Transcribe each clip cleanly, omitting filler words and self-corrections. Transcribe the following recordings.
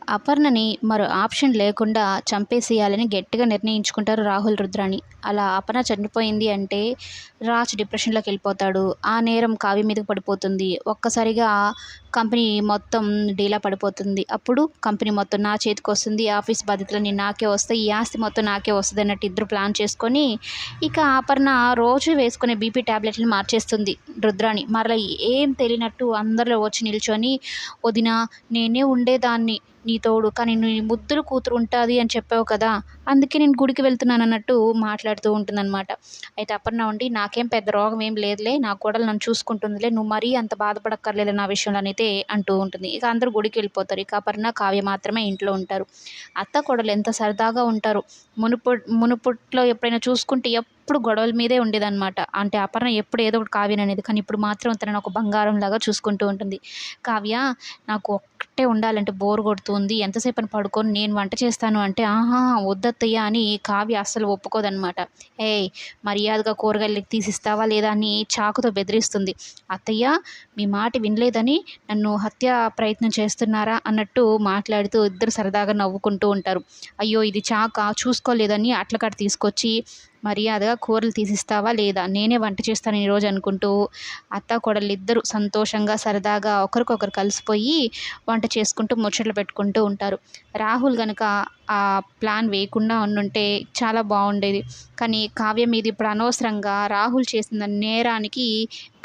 అపర్ణని మరో ఆప్షన్ లేకుండా చంపేసేయాలని గట్టిగా నిర్ణయించుకుంటారు రాహుల్, రుద్రాణి. అలా అపర్ణ చనిపోయింది అంటే రాజ్ డిప్రెషన్‌లోకి వెళ్ళిపోతాడు. ఆ నేరం కావ్య మీదకి పడిపోతుంది. ఒక్కసారిగా కంపెనీ మొత్తం డీలా పడిపోతుంది. అప్పుడు కంపెనీ మొత్తం నా చేతికొస్తుంది. ఆఫీస్ బాధ్యతలన్నీ నాకే వస్తాయి. ఈ ఆస్తి మొత్తం నాకే వస్తది అన్నట్టు ఇద్దరు ప్లాన్ చేసుకొని ఇక అపర్ణ రోజు వేసుకునే బీపీ టాబ్లెట్‌లని మార్చేస్తుంది రుద్రాణి. మరలా ఏం తెలియనట్టు అందరిలో వచ్చి నిల్చొని, "వదినా, నేనే ఉండేదాన్ని నీ తోడు. కానీ నీ ముద్దుల కూతురు ఉంటాది అని చెప్పావు కదా! అందుకే నేను గుడికి వెళ్తున్నానన్నట్టు" మాట్లాడుతూ ఉంటుందనమాట. అయితే అపర్ణ ఉండి, "నాకేం పెద్ద రోగం ఏం లేదులే. నా కోడలు నన్ను చూసుకుంటుందిలే. నువ్వు మరీ అంత బాధపడక్కర్లేదు నా విషయంలోనైతే" అంటూ ఉంటుంది. ఇక అందరూ గుడికి వెళ్ళిపోతారు. ఇక అపర్ణ, కావ్య మాత్రమే ఇంట్లో ఉంటారు. అత్త, కోడలు ఎంత సరదాగా ఉంటారు. మునుపు మునుపట్లో ఎప్పుడైనా చూసుకుంటే ఎప్పుడు గొడవల మీదే ఉండేదనమాట. అంటే అపర్ణ ఎప్పుడు ఏదో ఒకటి కావ్యననేది. కానీ ఇప్పుడు మాత్రం తనని ఒక బంగారంలాగా చూసుకుంటూ ఉంటుంది. "కావ్య, నాకు ఒక్కటే ఉండాలంటే బోర్ కొడుతుంది. ఎంతసేపని పడుకొని నేను వంట చేస్తాను" అంటే, "ఆహా! వద్దత్తయ్య" అని కావ్య అస్సలు ఒప్పుకోదనమాట. "ఏయ్! మర్యాదగా కూరగాయలు తీసిస్తావా లేదా" అని చాకుతో బెదిరిస్తుంది. "అత్తయ్య, మీ మాట వినలేదని నన్ను హత్యా ప్రయత్నం చేస్తున్నారా" అన్నట్టు మాట్లాడుతూ ఇద్దరు సరదాగా నవ్వుకుంటూ ఉంటారు. "అయ్యో! ఇది చాకా, చూసుకోలేదని" అట్లకాడ తీసుకొచ్చి, "మర్యాదగా కూరలు తీసిస్తావా లేదా? నేనే వంట చేస్తాను ఈరోజు" అనుకుంటూ అత్తాకోడళ్ళిద్దరూ సంతోషంగా, సరదాగా ఒకరికొకరు కలిసిపోయి వంట చేసుకుంటూ ముచ్చట్లు పెట్టుకుంటూ ఉంటారు. రాహుల్ గనక ఆ ప్లాన్ వేయకుండా ఉండుంటే చాలా బాగుండేది. కానీ కావ్య మీద ఇప్పుడు అనవసరంగా రాహుల్ చేసిన నేరానికి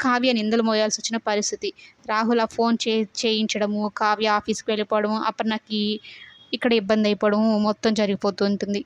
కావ్య నిందలు మోయాల్సొచ్చిన పరిస్థితి. రాహుల్ ఆ ఫోన్ చేయించడము, కావ్య ఆఫీస్‌కి వెళ్ళిపోవడము, అపర్ణకి ఇక్కడ ఇబ్బందయిపోవడము మొత్తం జరిగిపోతూ ఉంటుంది.